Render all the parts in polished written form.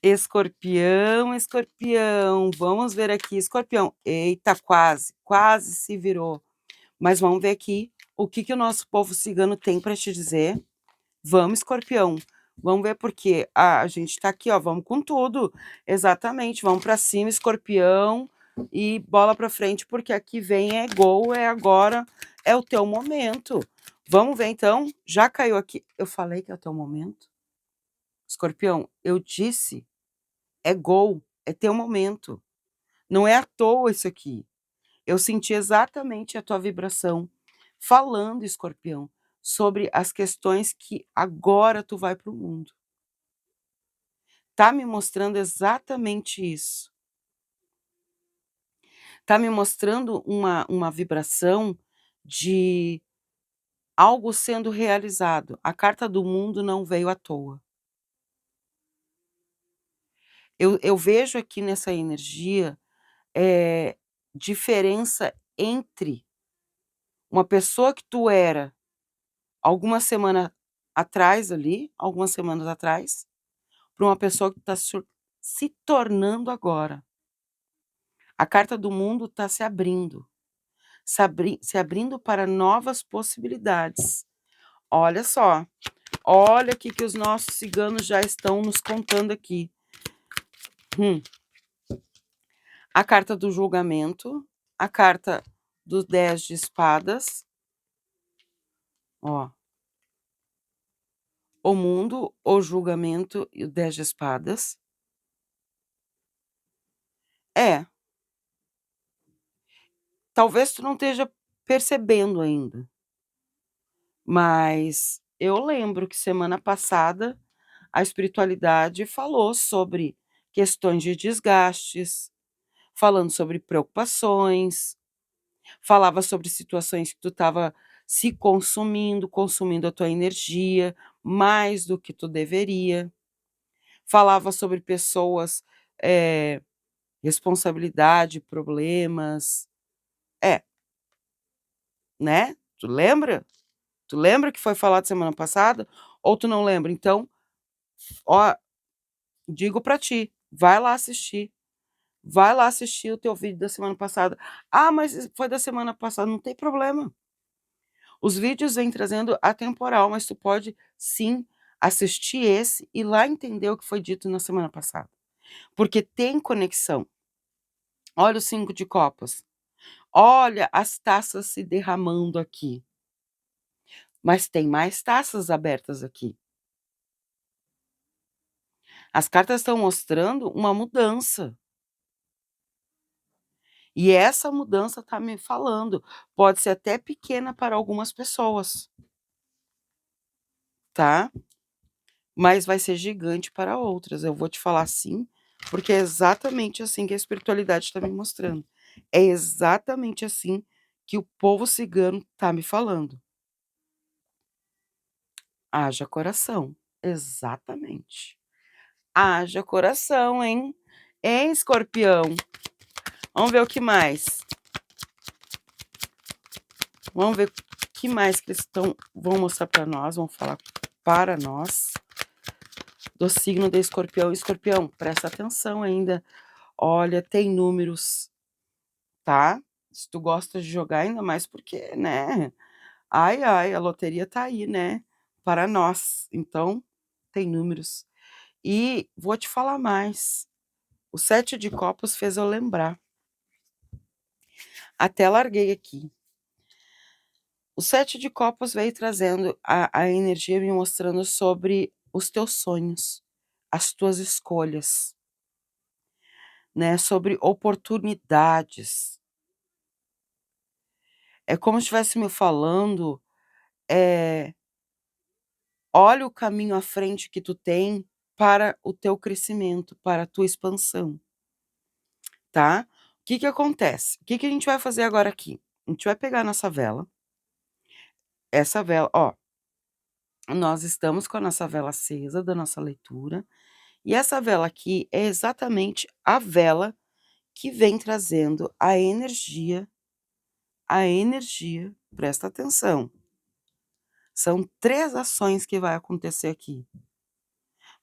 Escorpião, escorpião, vamos ver aqui, escorpião. Eita, quase se virou. Mas vamos ver aqui o que o nosso povo cigano tem para te dizer. Vamos, escorpião. Vamos ver porque a gente tá aqui, ó, vamos com tudo. Exatamente, vamos para cima, escorpião, e bola para frente, porque aqui vem é gol, é agora, é o teu momento. Vamos ver então, já caiu aqui. Eu falei que é o teu momento? Escorpião, eu disse, é gol, é teu momento. Não é à toa isso aqui. Eu senti exatamente a tua vibração falando, escorpião, sobre as questões que agora tu vai para o mundo. Tá me mostrando exatamente isso. Tá me mostrando uma vibração de algo sendo realizado. A carta do mundo não veio à toa. Eu vejo aqui nessa energia, diferença entre uma pessoa que tu era alguma semana atrás ali, algumas semanas atrás, para uma pessoa que está se tornando agora. A carta do mundo está se abrindo, se abrindo para novas possibilidades. Olha só, olha o que os nossos ciganos já estão nos contando aqui. A carta do julgamento, a carta do 10 de espadas, ó. O mundo, o julgamento e o 10 de espadas. É, talvez tu não esteja percebendo ainda, mas eu lembro que semana passada a espiritualidade falou sobre questões de desgastes, falando sobre preocupações, falava sobre situações que tu estava se consumindo a tua energia mais do que tu deveria. Falava sobre pessoas, responsabilidade, problemas. É, né? Tu lembra? Tu lembra que foi falado semana passada? Ou tu não lembra? Então, ó, digo pra ti, vai lá assistir. Vai lá assistir o teu vídeo da semana passada. Ah, mas foi da semana passada, não tem problema. Os vídeos vêm trazendo atemporal, mas tu pode sim assistir esse e lá entender o que foi dito na semana passada. Porque tem conexão. Olha o 5 de copas. Olha as taças se derramando aqui. Mas tem mais taças abertas aqui. As cartas estão mostrando uma mudança. E essa mudança está me falando, pode ser até pequena para algumas pessoas, tá? Mas vai ser gigante para outras. Eu vou te falar assim, porque é exatamente assim que a espiritualidade está me mostrando. É exatamente assim que o povo cigano está me falando. Haja coração. Exatamente. Haja coração, hein? Hein, escorpião? Vamos ver o que mais. Vamos ver o que mais que eles vão mostrar para nós, vão falar para nós do signo de escorpião. Escorpião, presta atenção ainda. Olha, tem números, tá? Se tu gosta de jogar, ainda mais porque, né? Ai, ai, a loteria tá aí, né? Para nós. Então, tem números. E vou te falar mais. O 7 de copas fez eu lembrar. Até larguei aqui. O 7 de copas veio trazendo a energia, me mostrando sobre os teus sonhos, as tuas escolhas, né? Sobre oportunidades. É como se estivesse me falando, olha o caminho à frente que tu tem para o teu crescimento, para a tua expansão, tá? O que que acontece? O que que a gente vai fazer agora aqui? A gente vai pegar a nossa vela, essa vela, ó, nós estamos com a nossa vela acesa da nossa leitura, e essa vela aqui é exatamente a vela que vem trazendo a energia, presta atenção. São 3 ações que vai acontecer aqui.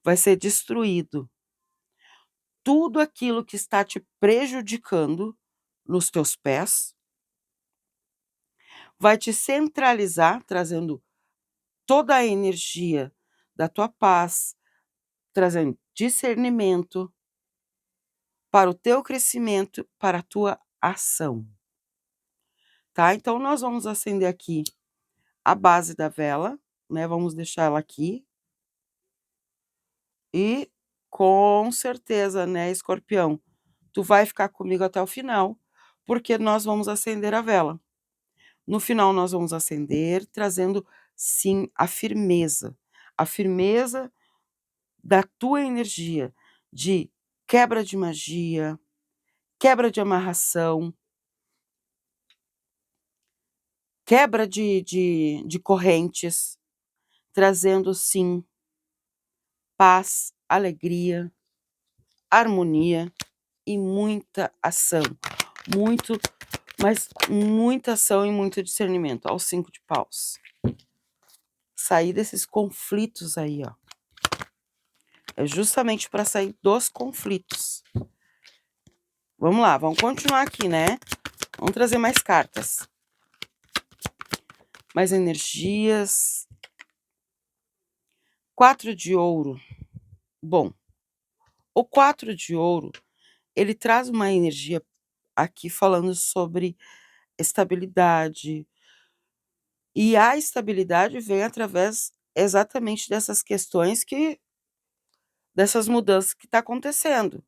Vai ser destruído tudo aquilo que está te prejudicando nos teus pés, vai te centralizar, trazendo toda a energia da tua paz, trazendo discernimento para o teu crescimento, para a tua ação, tá? Então nós vamos acender aqui a base da vela, né, vamos deixar ela aqui. E com certeza, né, Escorpião, tu vai ficar comigo até o final, porque nós vamos acender a vela. No final nós vamos acender, trazendo sim a firmeza da tua energia de quebra de magia, quebra de amarração, quebra de correntes, trazendo sim paz, alegria, harmonia e muita ação, mas muita ação e muito discernimento. Aos 5 de paus. Sair desses conflitos aí, ó. É justamente para sair dos conflitos. Vamos lá, vamos continuar aqui, né? Vamos trazer mais cartas. Mais energias. 4 de ouro. Bom, o 4 de ouro, ele traz uma energia aqui falando sobre estabilidade. E a estabilidade vem através exatamente dessas questões dessas mudanças que tá acontecendo.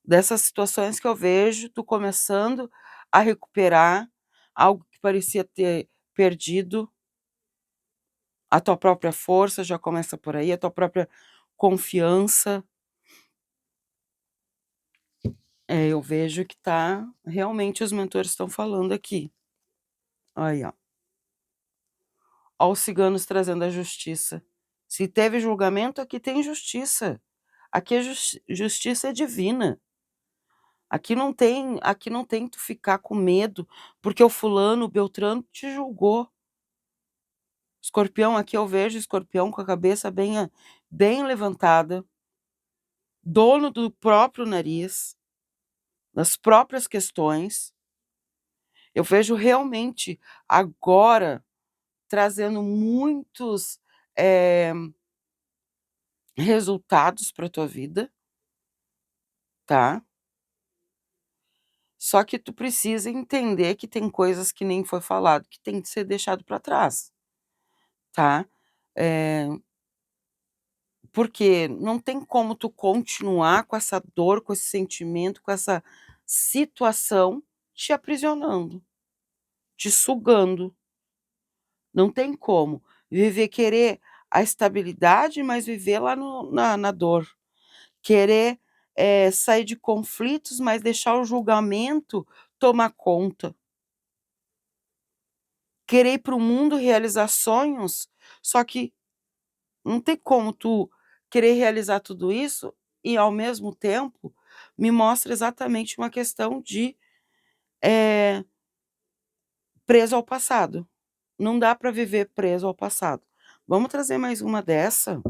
Dessas situações que eu vejo tu começando a recuperar algo que parecia ter perdido. A tua própria força já começa por aí, a tua própria confiança. Eu vejo que tá realmente os mentores estão falando aqui. Aí, ó. Ó os ciganos trazendo a justiça. Se teve julgamento, aqui tem justiça. Aqui a justiça é divina. Aqui não tem tu ficar com medo, porque o fulano, o Beltrano te julgou. Escorpião, aqui eu vejo Escorpião com a cabeça bem levantada, dono do próprio nariz, das próprias questões. Eu vejo realmente agora trazendo muitos resultados para tua vida, tá? Só que tu precisa entender que tem coisas que nem foi falado, que tem que ser deixado para trás, tá? Porque não tem como tu continuar com essa dor, com esse sentimento, com essa situação te aprisionando, te sugando. Não tem como. Querer a estabilidade, mas viver lá na dor. Querer, sair de conflitos, mas deixar o julgamento tomar conta. Querer ir para o mundo realizar sonhos, só que não tem como tu querer realizar tudo isso e, ao mesmo tempo, me mostra exatamente uma questão de, preso ao passado. Não dá para viver preso ao passado. Vamos trazer mais uma dessa?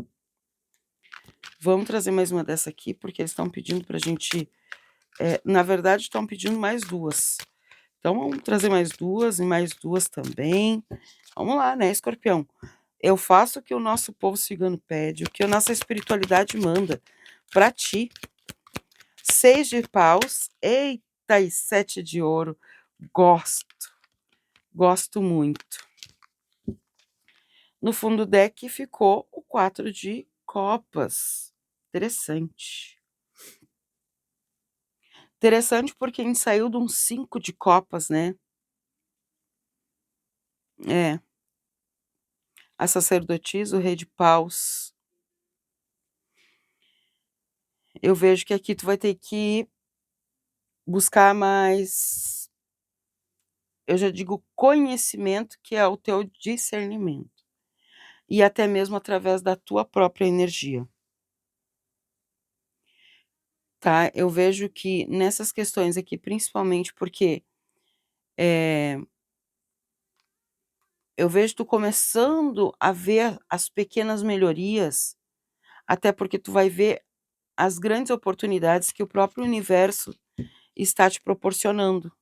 Vamos trazer mais uma dessa aqui, porque eles estão pedindo pra gente, na verdade estão pedindo mais 2. Então vamos trazer mais 2 e mais 2 também. Vamos lá, né, Escorpião? Eu faço o que o nosso povo cigano pede, o que a nossa espiritualidade manda para ti. 6 de paus, eita, e 7 de ouro. Gosto muito. No fundo do deck ficou o 4 de copas. Interessante. Interessante porque a gente saiu de um 5 de copas, né? A sacerdotisa, o rei de paus. Eu vejo que aqui tu vai ter que buscar mais, eu já digo conhecimento, que é o teu discernimento. E até mesmo através da tua própria energia. Tá? Eu vejo que nessas questões aqui, principalmente porque eu vejo tu começando a ver as pequenas melhorias, até porque tu vai ver as grandes oportunidades que o próprio universo está te proporcionando.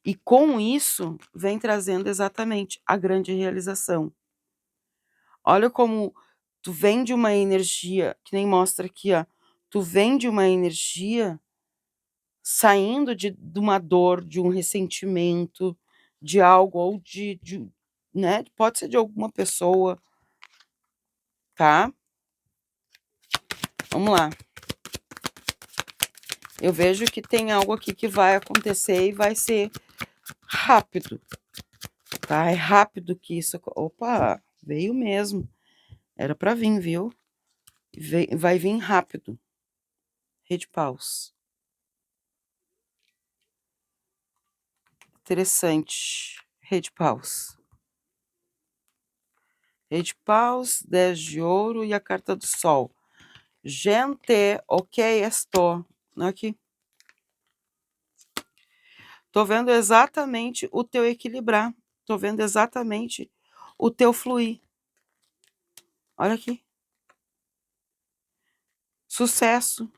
E com isso, vem trazendo exatamente a grande realização. Olha como tu vem de uma energia, que nem mostra aqui, ó. Tu vem de uma energia saindo de uma dor, de um ressentimento, de algo, ou né? Pode ser de alguma pessoa, tá? Vamos lá. Eu vejo que tem algo aqui que vai acontecer e vai ser rápido, tá? É rápido que isso... Opa, veio mesmo. Era pra vir, viu? Vai vir rápido. Rei de paus. Interessante. Rei de paus. Rei de paus, 10 de ouro e a carta do sol. Gente, ok, estou. Aqui. Tô vendo exatamente o teu equilibrar. Tô vendo exatamente o teu fluir. Olha aqui. Sucesso.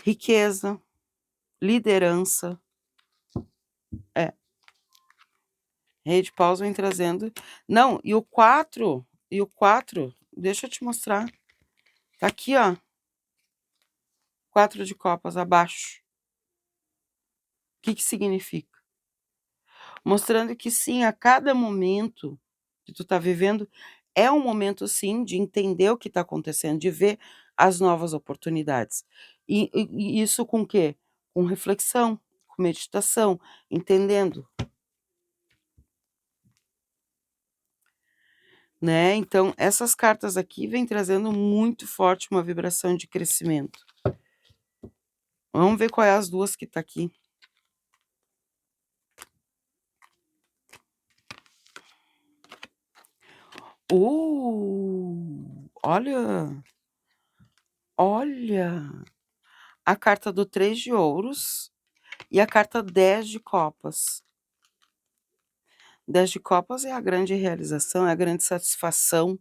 Riqueza. Liderança. Rei de paus vem trazendo... Não, e o 4, deixa eu te mostrar. Tá aqui, ó. 4 de copas abaixo. O que que significa? Mostrando que sim, a cada momento que tu tá vivendo, é um momento sim de entender o que tá acontecendo, de ver as novas oportunidades. E isso com o quê? Com reflexão, com meditação, entendendo. Né? Então, essas cartas aqui vêm trazendo muito forte uma vibração de crescimento. Vamos ver qual é as duas que tá aqui. Olha! Olha! A carta do 3 de ouros e a carta 10 de copas. 10 de copas é a grande realização, é a grande satisfação,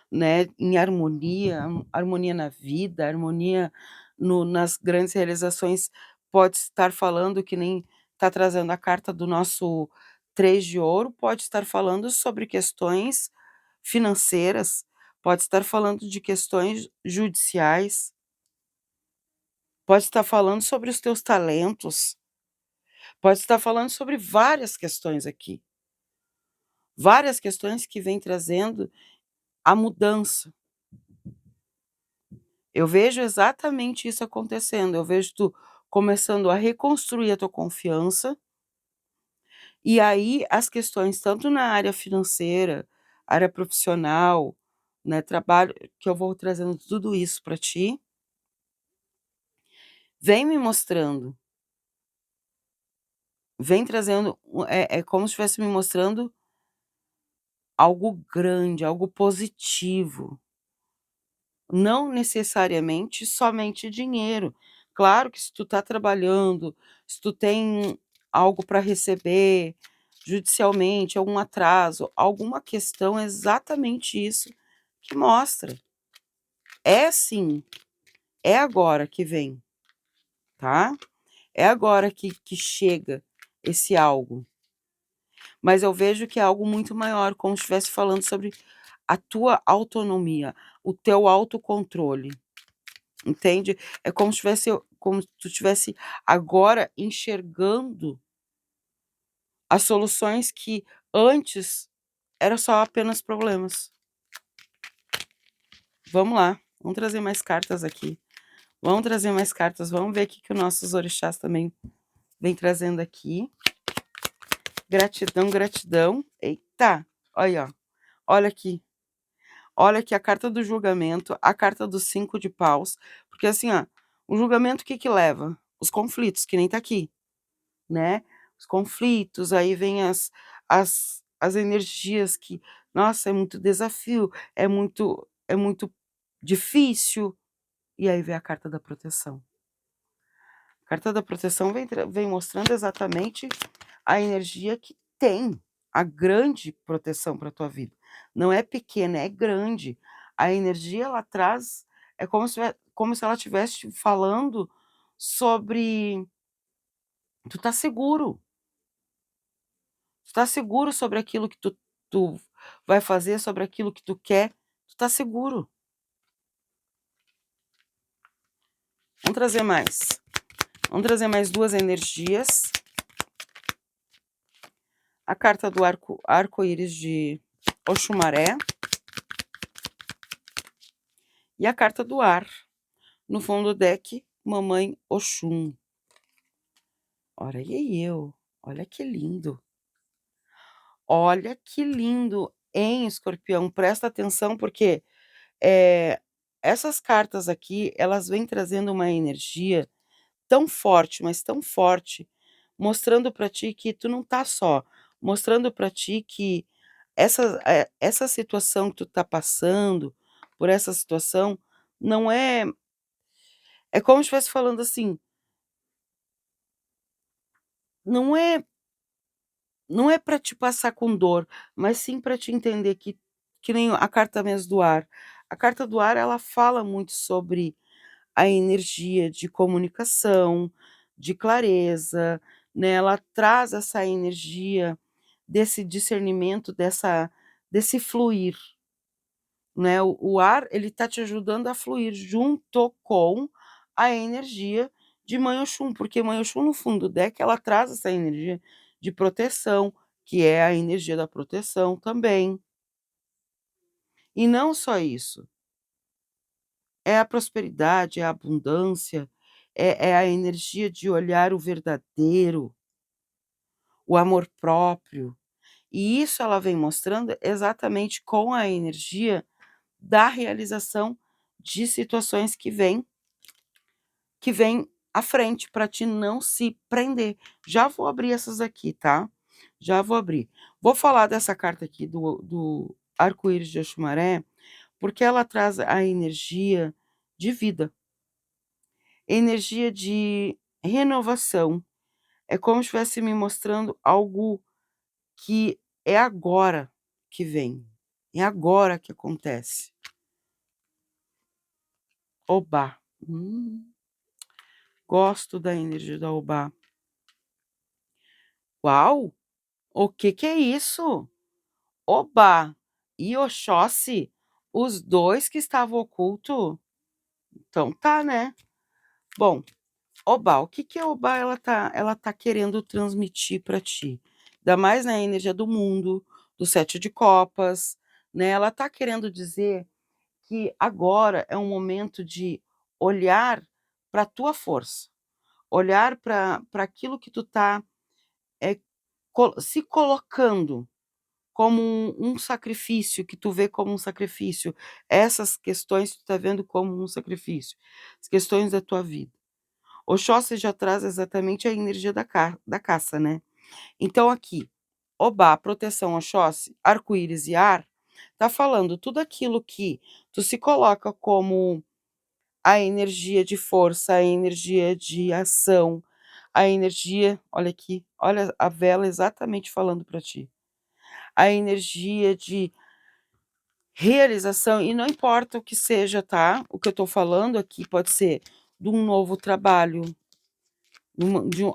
né? Em harmonia, harmonia na vida, harmonia nas grandes realizações. Pode estar falando, que nem está trazendo a carta do nosso 3 de ouro, pode estar falando sobre questões financeiras, pode estar falando de questões judiciais, pode estar falando sobre os teus talentos, pode estar falando sobre várias questões aqui. Várias questões que vêm trazendo a mudança. Eu vejo exatamente isso acontecendo, eu vejo tu começando a reconstruir a tua confiança, e aí as questões tanto na área financeira, área profissional, né, trabalho, que eu vou trazendo tudo isso para ti, vem me mostrando, vem trazendo, é como se estivesse me mostrando algo grande, algo positivo. Não necessariamente somente dinheiro. Claro que se tu tá trabalhando, se tu tem algo para receber judicialmente, algum atraso, alguma questão, é exatamente isso que mostra. É sim, é agora que vem, tá? É agora que chega esse algo. Mas eu vejo que é algo muito maior, como se estivesse falando sobre a tua autonomia, o teu autocontrole. Entende? É como se tu estivesse agora enxergando as soluções que antes era só apenas problemas. Vamos lá, vamos trazer mais cartas aqui. Vamos trazer mais cartas, vamos ver o que os nossos orixás também vem trazendo aqui. Gratidão, gratidão. Eita, olha, ó. Olha aqui. Olha aqui a carta do julgamento, a carta dos 5 de paus. Porque assim, ó, o julgamento o que que leva? Os conflitos, que nem tá aqui, né? Os conflitos, aí vem as energias que, nossa, é muito desafio, é muito difícil. E aí vem a carta da proteção. A carta da proteção vem mostrando exatamente a energia que tem, a grande proteção para a tua vida. Não é pequena, é grande. A energia, ela traz É como se ela estivesse falando sobre tu tá seguro. Tu tá seguro sobre aquilo que tu vai fazer, sobre aquilo que tu quer, tu tá seguro. Vamos trazer mais. Vamos trazer mais 2 energias. A carta do arco-íris de Oxumaré. E a carta do ar. No fundo do deck, Mamãe Oxum. Olha aí eu. Olha que lindo. Olha que lindo, hein, Escorpião? Presta atenção porque, essas cartas aqui, elas vêm trazendo uma energia tão forte, mas tão forte, mostrando para ti que tu não tá só, mostrando para ti que essa situação que tu tá passando, por essa situação, não é como se estivesse falando assim, não é não é para te passar com dor, mas sim para te entender que nem a carta mesmo do ar. A carta do ar, ela fala muito sobre a energia de comunicação, de clareza, né, ela traz essa energia desse discernimento, desse fluir, né, o ar ele tá te ajudando a fluir junto com a energia de Mãe Oxum, porque Mãe Oxum no fundo do deck ela traz essa energia de proteção, que é a energia da proteção também. E não só isso, é a prosperidade, é a abundância, é a energia de olhar o verdadeiro, o amor próprio. E isso ela vem mostrando exatamente com a energia da realização de situações que vem à frente para te não se prender. Já vou abrir essas aqui, tá? Já vou abrir. Vou falar dessa carta aqui do arco-íris de Oxumaré, porque ela traz a energia de vida, energia de renovação. É como se estivesse me mostrando algo que é agora que vem, é agora que acontece. Obá. Gosto da energia da Obá. Uau! O que é isso? Obá e Oxóssi, os 2 que estavam oculto? Então tá, né. Bom, Obá, o que a Obá ela tá querendo transmitir para ti? Ainda mais na energia do mundo, do 7 de copas, né, ela tá querendo dizer que agora é um momento de olhar para a tua força, olhar para aquilo que tu tá, se colocando como um sacrifício, que tu vê como um sacrifício, essas questões tu tá vendo como um sacrifício, as questões da tua vida. Oxóssi já traz exatamente a energia da caça, né. Então aqui, Obá, proteção, Oxóssi, arco-íris e ar, tá falando tudo aquilo que tu se coloca como a energia de força, a energia de ação, a energia olha aqui, olha a vela exatamente falando para ti. A energia de realização, e não importa o que seja, tá, o que eu tô falando aqui pode ser de um novo trabalho,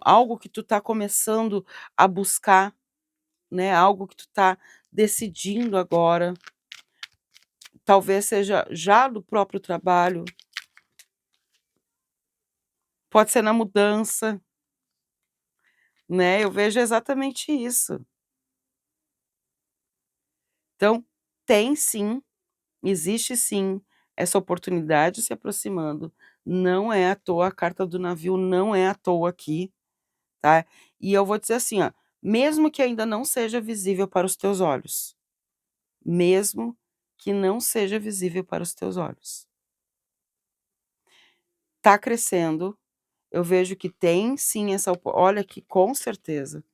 algo que tu tá começando a buscar, né, algo que tu tá decidindo agora, talvez seja já do próprio trabalho, pode ser na mudança, né, eu vejo exatamente isso. Então, tem sim, existe sim essa oportunidade se aproximando, não é à toa, a carta do navio não é à toa aqui, tá. E eu vou dizer assim, ó, mesmo que ainda não seja visível para os teus olhos, mesmo que não seja visível para os teus olhos, tá crescendo, eu vejo que tem sim essa olha que com certeza,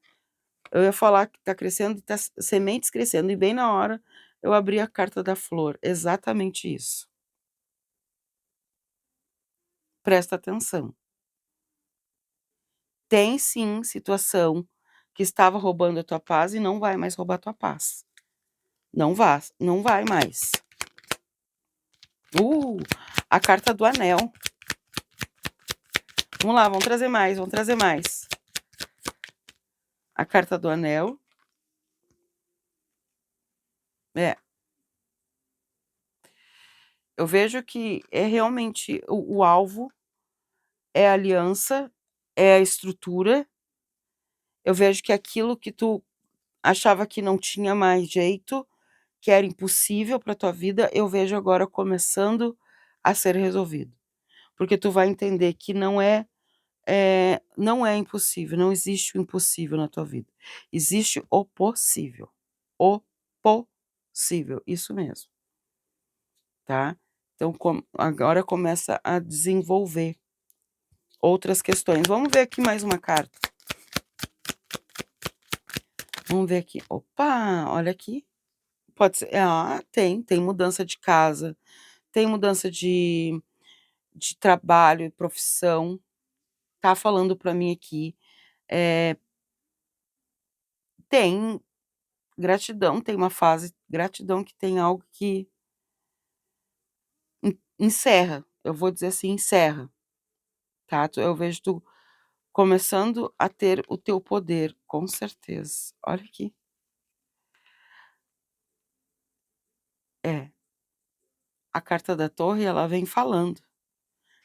eu ia falar que tá crescendo e tá sementes crescendo, e bem na hora eu abri a carta da flor, exatamente isso. Presta atenção. Tem sim situação que estava roubando a tua paz e não vai mais roubar a tua paz. Não vai mais. Uh, A carta do anel. Vamos lá, vamos trazer mais, vamos trazer mais. A carta do anel. Eu vejo que é realmente o alvo, é a aliança, é a estrutura. Eu vejo que aquilo que tu achava que não tinha mais jeito, que era impossível para tua vida, eu vejo agora começando a ser resolvido. Porque tu vai entender que não é impossível, não existe o impossível na tua vida. Existe o possível. O possível, isso mesmo, tá? Então agora começa a desenvolver outras questões. Vamos ver aqui mais uma carta. Vamos ver aqui. Opa, olha aqui. Pode ser. Ah, tem mudança de casa, tem mudança de trabalho, profissão. Tá falando para mim aqui. Tem gratidão, tem uma fase gratidão que tem algo que encerra. Eu vou dizer assim, encerra, tá? Eu vejo tu começando a ter o teu poder, com certeza. Olha aqui. É. A carta da torre, ela vem falando.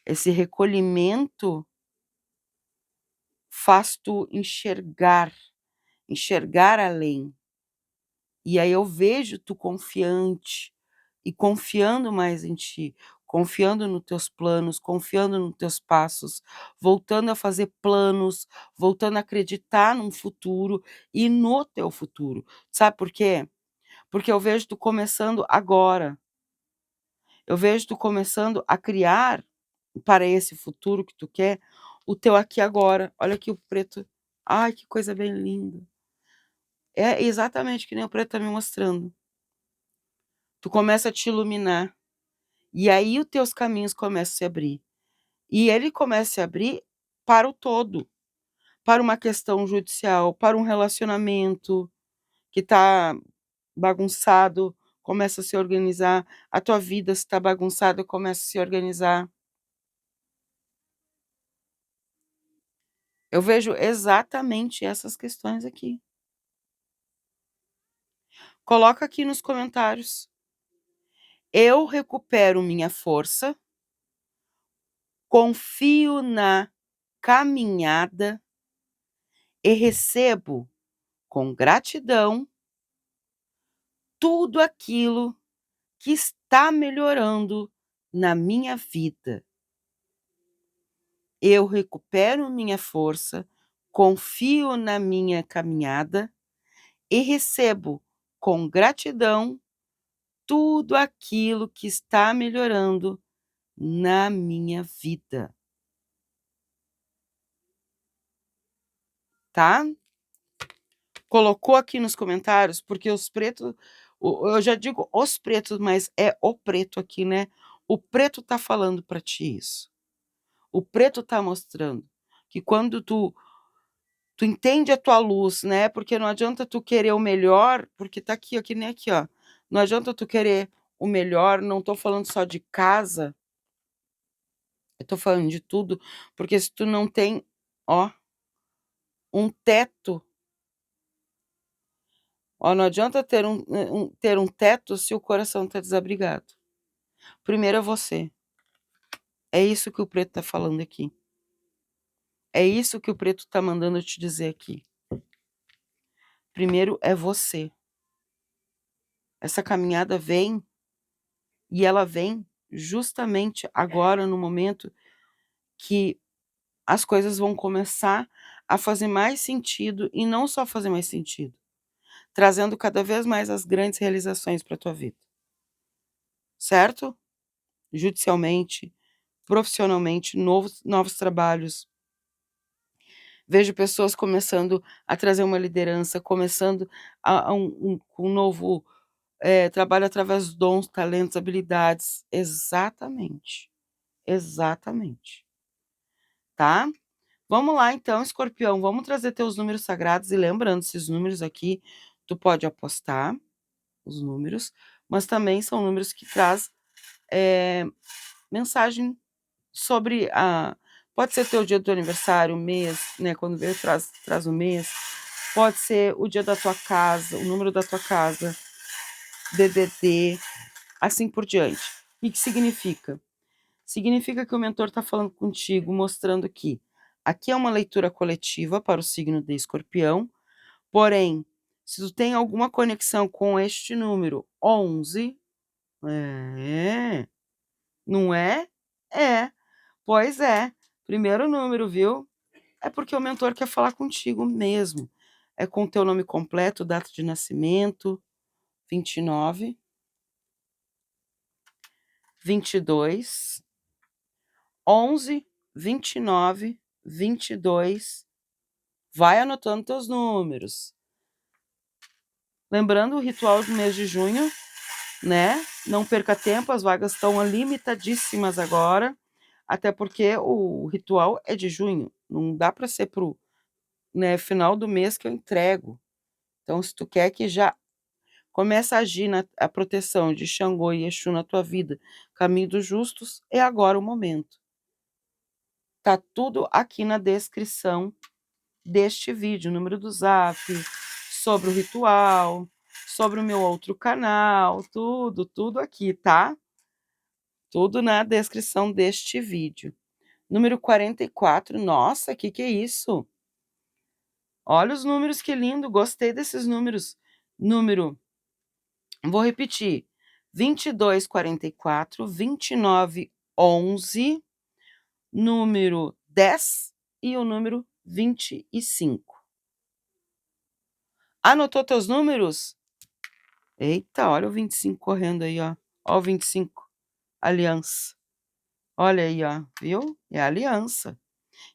Esse recolhimento faz tu enxergar além. E aí eu vejo tu confiante e confiando mais em ti, confiando nos teus planos, confiando nos teus passos, voltando a fazer planos, voltando a acreditar num futuro e no teu futuro. Sabe por quê? Porque eu vejo tu começando agora. Eu vejo tu começando a criar para esse futuro que tu quer, o teu aqui e agora. Olha aqui o preto. Ai, que coisa bem linda. É exatamente que nem o preto tá me mostrando. Tu começa a te iluminar. E aí os teus caminhos começam a se abrir. E ele começa a se abrir para o todo. Para uma questão judicial, para um relacionamento que tá bagunçado, começa a se organizar. A tua vida, se tá bagunçada, começa a se organizar. Eu vejo exatamente essas questões aqui. Coloca aqui nos comentários. Eu recupero minha força, confio na caminhada e recebo com gratidão tudo aquilo que está melhorando na minha vida. Eu recupero minha força, confio na minha caminhada e recebo com gratidão tudo aquilo que está melhorando na minha vida. Tá? Colocou aqui nos comentários, porque os pretos, eu já digo os pretos, mas é o preto aqui, né? O preto tá falando para ti isso. O preto tá mostrando que quando tu entende a tua luz, né? Porque não adianta tu querer o melhor, porque tá aqui, aqui nem aqui, ó. Não adianta tu querer o melhor, não tô falando só de casa, eu tô falando de tudo, porque se tu não tem, ó, um teto, ó, não adianta ter um teto se o coração tá desabrigado. Primeiro é você. É isso que o preto tá falando aqui. É isso que o preto tá mandando eu te dizer aqui. Primeiro é você. Essa caminhada vem e ela vem justamente agora no momento que as coisas vão começar a fazer mais sentido e não só fazer mais sentido, trazendo cada vez mais as grandes realizações para tua vida. Certo? Judicialmente, profissionalmente, novos trabalhos. Vejo pessoas começando a trazer uma liderança, começando a um novo trabalho através dos dons, talentos, habilidades. Exatamente, exatamente. Tá? Vamos lá então, escorpião, vamos trazer teus números sagrados e lembrando, esses números aqui, tu pode apostar os números, mas também são números que traz mensagem sobre pode ser teu dia do aniversário, o mês, né? Quando veio traz o mês. Pode ser o dia da tua casa, o número da tua casa, DDD, assim por diante. O que significa? Significa que o mentor está falando contigo, mostrando que aqui é uma leitura coletiva para o signo de Escorpião, porém, se tu tem alguma conexão com este número 11, não é? Pois é, primeiro número, viu? É porque o mentor quer falar contigo mesmo. É com o teu nome completo, data de nascimento, 29, 22, 11, 29, 22. Vai anotando teus números. Lembrando o ritual do mês de junho, né? Não perca tempo, as vagas estão limitadíssimas agora, até porque o ritual é de junho, não dá para ser pro, né, final do mês que eu entrego. Então, se tu quer que já comece a agir a proteção de Xangô e Exu na tua vida, caminho dos justos, é agora o momento. Tá tudo aqui na descrição deste vídeo, o número do Zap, sobre o ritual, sobre o meu outro canal, tudo aqui, tá? Tudo na descrição deste vídeo. Número 44, nossa, que é isso? Olha os números, que lindo, gostei desses números. Vou repetir, 22, 44, 29, 11, número 10 e o número 25. Anotou teus números? Eita, olha o 25 correndo aí, ó. Ó o 25, aliança. Olha aí, ó, viu? É a aliança.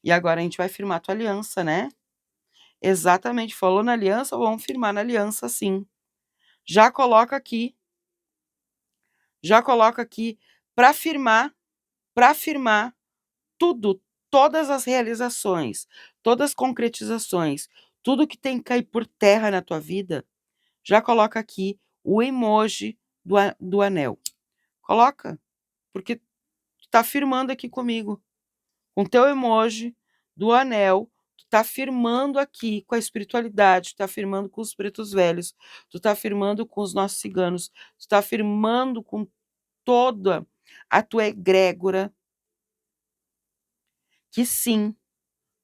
E agora a gente vai firmar a tua aliança, né? Exatamente, falou na aliança, vamos firmar na aliança, sim. Já coloca aqui para firmar tudo, todas as realizações, todas as concretizações, tudo que tem que cair por terra na tua vida, já coloca aqui o emoji do anel. Coloca, porque tu tá firmando aqui comigo. Com teu emoji do anel, tu tá firmando aqui com a espiritualidade, tu tá firmando com os pretos velhos, tu tá firmando com os nossos ciganos, tu tá firmando com toda a tua egrégora, que sim,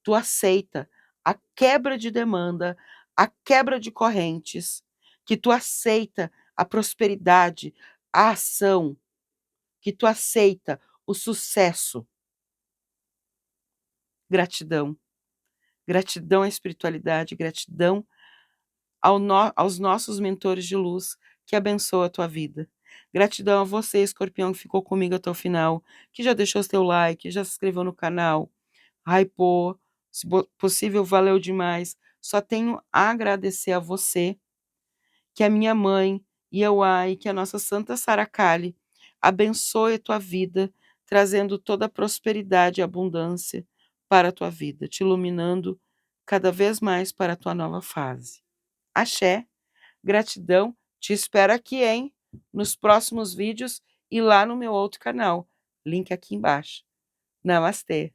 tu aceita a quebra de demanda, a quebra de correntes, que tu aceita a prosperidade, a ação, que tu aceita o sucesso. Gratidão. Gratidão à espiritualidade, gratidão aos nossos mentores de luz que abençoa a tua vida. Gratidão a você, Escorpião, que ficou comigo até o final, que já deixou seu like, já se inscreveu no canal, hypou, se possível, valeu demais. Só tenho a agradecer a você, que a minha mãe, Iauá, que a nossa Santa Sara Kali abençoe a tua vida, trazendo toda a prosperidade e abundância para a tua vida, te iluminando cada vez mais para a tua nova fase. Axé, gratidão, te espero aqui, hein? Nos próximos vídeos e lá no meu outro canal, link aqui embaixo. Namastê!